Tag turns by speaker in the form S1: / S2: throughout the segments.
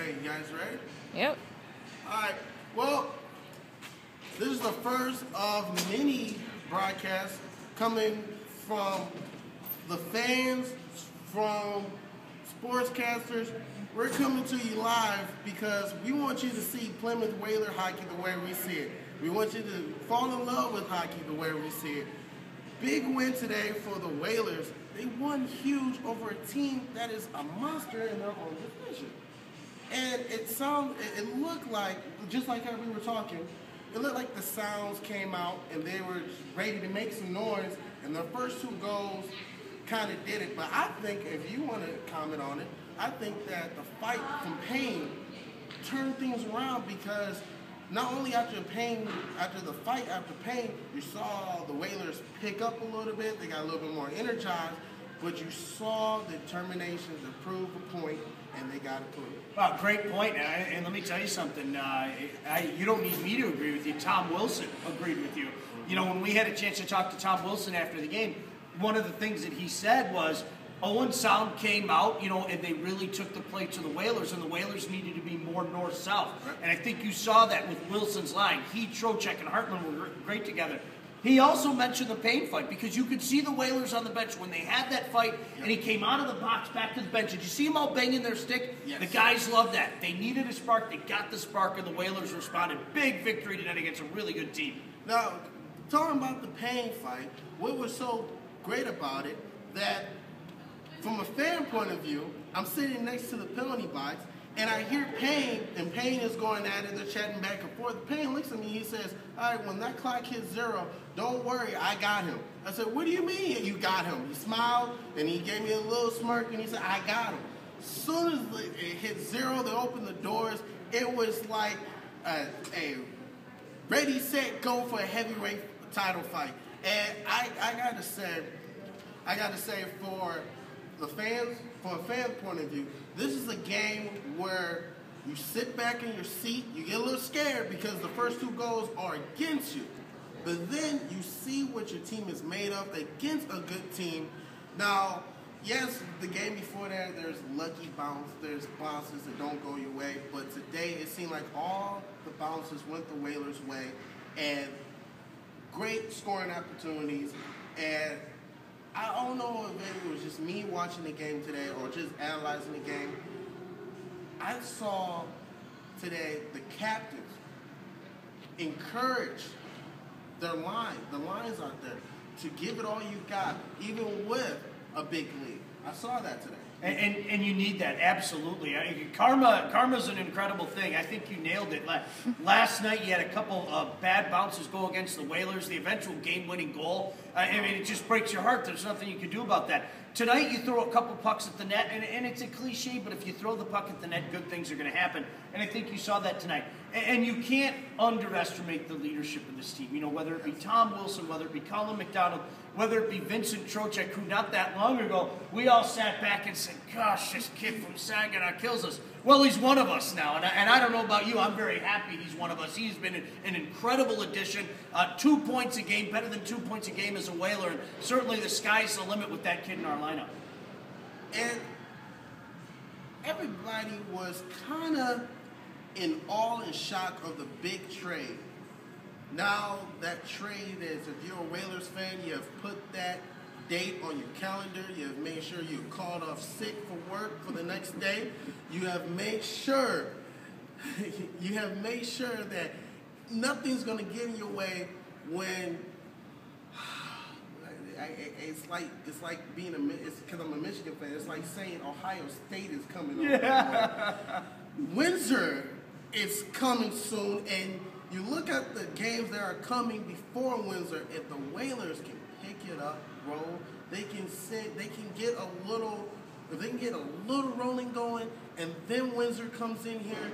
S1: Okay, you guys ready?
S2: Yep.
S1: All right. Well, this is the first of many broadcasts coming from the fans, from sportscasters. We're coming to you live because we want you to see Plymouth Whaler hockey the way we see it. We want you to fall in love with hockey the way we see it. Big win today for the Whalers. They won huge over a team that is a monster in their own division. And it looked like, just like how we were talking, it looked like the sounds came out and they were ready to make some noise, and their first two goals kind of did it. But I think, if you want to comment on it, I think that the fight from Payne turned things around, because not only after the fight after Payne, you saw the Whalers pick up a little bit, they got a little bit more energized, but you saw the determination to prove a point, and they got it proved.
S3: Well, great point. And let me tell you something. You don't need me to agree with you. Tom Wilson agreed with you. You know, when we had a chance to talk to Tom Wilson after the game, one of the things that he said was, Owen Sound came out, you know, and they really took the play to the Whalers, and the Whalers needed to be more north-south. Right. And I think you saw that with Wilson's line. He, Trocheck, and Hartman were great together. He also mentioned the Payne fight, because you could see the Whalers on the bench when they had that fight, and he came out of the box back to the bench. Did you see him all banging their stick?
S1: Yes.
S3: The guys loved that. They needed a spark. They got the spark, and the Whalers responded. Big victory tonight against a really good team.
S1: Now, talking about the Payne fight, what was so great about it, that from a fan point of view, I'm sitting next to the penalty box, and I hear Payne, and Payne is going at it, they're chatting back and forth. Payne looks at me, he says, all right, when that clock hits 0, don't worry, I got him. I said, what do you mean you got him? He smiled, and he gave me a little smirk, and he said, I got him. As soon as it hit 0, they opened the doors, it was like a ready, set, go for a heavyweight title fight. And I gotta say, for the fans, from a fan point of view, this is a game where you sit back in your seat, you get a little scared because the first 2 goals are against you. But then you see what your team is made of against a good team. Now, yes, the game before that, there's lucky bounce, there's bounces that don't go your way. But today, it seemed like all the bounces went the Whalers' way, and great scoring opportunities. And I don't know if it was just me watching the game today or just analyzing the game. I saw today the captains encourage the lines out there, to give it all you got, even with a big lead. I saw that today.
S3: And you need that, absolutely. Karma's an incredible thing. I think you nailed it. Last night you had a couple of bad bounces go against the Whalers, the eventual game-winning goal. I mean, it just breaks your heart. There's nothing you can do about that. Tonight you throw a couple pucks at the net, and it's a cliche, but if you throw the puck at the net, good things are going to happen. And I think you saw that tonight. And you can't underestimate the leadership of this team. You know, whether it be Tom Wilson, whether it be Colin McDonald, whether it be Vincent Trocheck, who not that long ago, we all sat back and said, gosh, this kid from Saginaw kills us. Well, he's one of us now, and I don't know about you, I'm very happy he's one of us. He's been an incredible addition. 2 points a game, better than 2 points a game as a Whaler, and certainly the sky's the limit with that kid in our lineup.
S1: And everybody was kind of in awe and shock of the big trade. Now that trade is, if you're a Whalers fan, you have put that date on your calendar. You have made sure you called off sick for work for the next day. You have made sure that nothing's going to get in your way when it's like being it's because I'm a Michigan fan. It's like saying Ohio State is coming on. Yeah. Windsor is coming soon, and you look at the games that are coming before Windsor. If the Whalers can pick it up, roll, they can get a little rolling going, and then Windsor comes in here.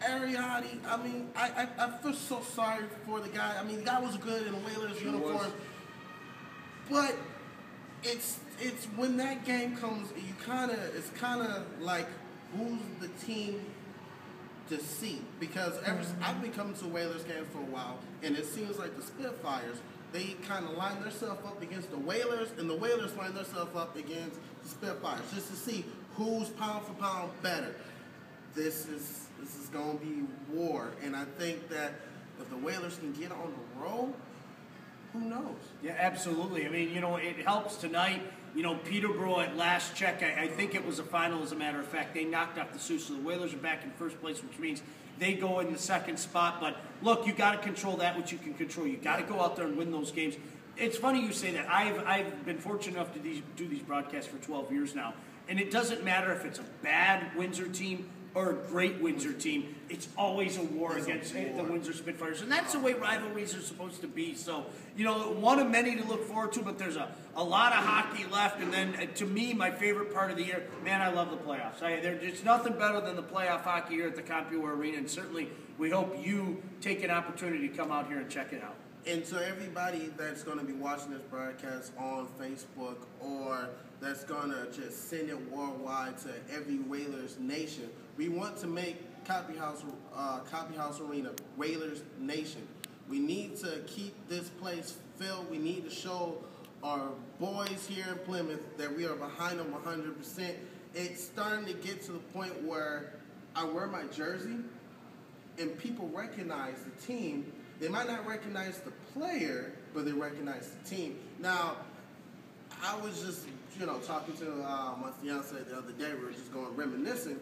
S1: Ariati, I mean, I feel so sorry for the guy. I mean, the guy was good in a Whalers uniform, but it's when that game comes, it's kind of like, who's the team to see? Because I've been coming to Whalers games for a while, and it seems like the Spitfires, they kind of line themselves up against the Whalers, and the Whalers line themselves up against the Spitfires, just to see who's pound for pound better. This is going to be war, and I think that if the Whalers can get on the roll, who knows?
S3: Yeah, absolutely. I mean, it helps tonight. Peterborough at last check, I think it was a final, as a matter of fact. They knocked off the Sioux, so the Whalers are back in first place, which means they go in the second spot. But look, you got to control that which you can control. You got to go out there and win those games. It's funny you say that. I've been fortunate enough to do these broadcasts for 12 years now, and it doesn't matter if it's a bad Windsor team or a great Windsor team. It's always a war against the Windsor Spitfires, and that's the way rivalries are supposed to be. So, one of many to look forward to, but there's a lot of hockey left. And then, to me, my favorite part of the year, man, I love the playoffs. There's nothing better than the playoff hockey here at the CompuWare Arena, and certainly we hope you take an opportunity to come out here and check it out.
S1: And to everybody that's going to be watching this broadcast on Facebook, or that's going to just send it worldwide to every Whalers nation, we want to make Copy House Arena Whalers Nation. We need to keep this place filled. We need to show our boys here in Plymouth that we are behind them 100%. It's starting to get to the point where I wear my jersey and people recognize the team. They might not recognize the player, but they recognize the team. Now, I was just, talking to my fiance the other day. We were just going reminiscing.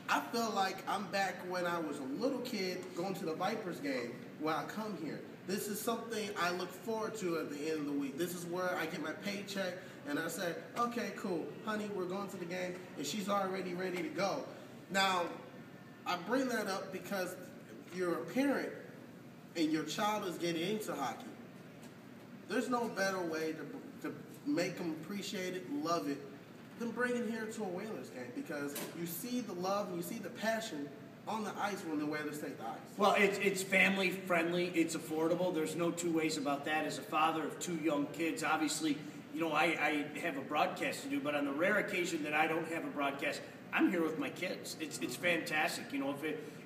S1: I feel like I'm back when I was a little kid going to the Vipers game when I come here. This is something I look forward to at the end of the week. This is where I get my paycheck and I say, okay, cool, honey, we're going to the game, and she's already ready to go. Now, I bring that up because if you're a parent and your child is getting into hockey, there's no better way to make them appreciate it, love it, than bring it here to a Whalers game, because you see the love and you see the passion on the ice when the Whalers take the ice.
S3: Well, it's family friendly, it's affordable. There's no two ways about that. As a father of two young kids, obviously, I have a broadcast to do, but on the rare occasion that I don't have a broadcast, I'm here with my kids. It's fantastic.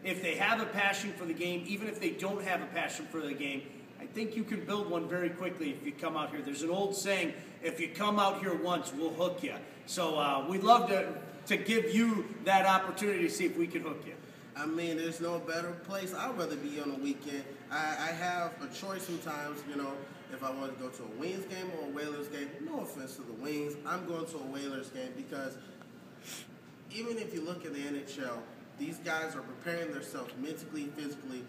S3: If they have a passion for the game, even if they don't have a passion for the game, I think you can build one very quickly if you come out here. There's an old saying, if you come out here once, we'll hook you. So we'd love to give you that opportunity to see if we can hook you.
S1: I mean, there's no better place. I'd rather be on a weekend. I have a choice sometimes, if I want to go to a Wings game or a Whalers game. No offense to the Wings. I'm going to a Whalers game because even if you look at the NHL, these guys are preparing themselves mentally, physically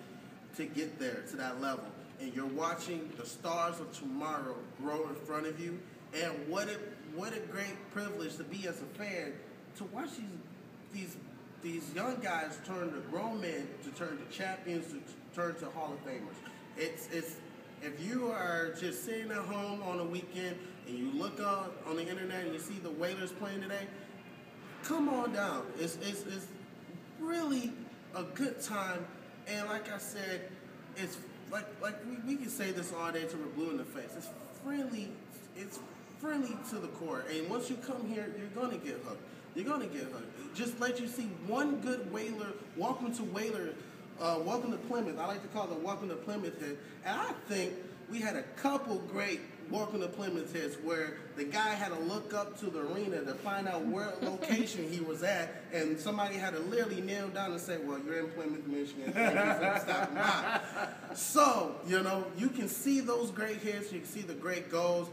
S1: to get there to that level. And you're watching the stars of tomorrow grow in front of you. And what a great privilege to be as a fan to watch these young guys turn to grown men, to turn to champions, to turn to Hall of Famers. It's if you are just sitting at home on a weekend and you look on the internet and you see the Whalers playing today, come on down. It's really a good time. And like I said, it's like we can say this all day till we're blue in the face. It's friendly. It's friendly to the core. And once you come here, you're gonna get hooked. You're gonna get hooked. Just let you see one good Whaler. Welcome to Whaler. Welcome to Plymouth. I like to call it the Welcome to Plymouth hit. And I think we had a couple great Welcome to Plymouth hits where the guy had to look up to the arena to find out where location he was at, and somebody had to literally kneel down and say, well, you're in Plymouth, Michigan. Stop by. So, you can see those great hits. You can see the great goals.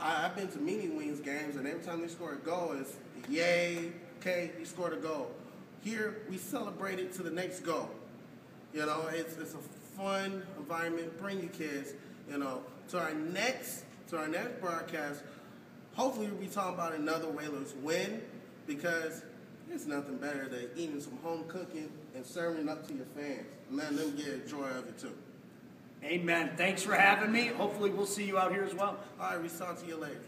S1: I've been to many Wings games, and every time they score a goal, it's yay, okay, you scored a goal. Here, we celebrate it to the next goal. It's a fun environment. Bring your kids, to our next broadcast. Hopefully we'll be talking about another Whalers win, because there's nothing better than eating some home cooking and serving it up to your fans and letting them get joy of it too.
S3: Amen. Thanks for having me. Hopefully we'll see you out here as well.
S1: All right, we'll talk to you later.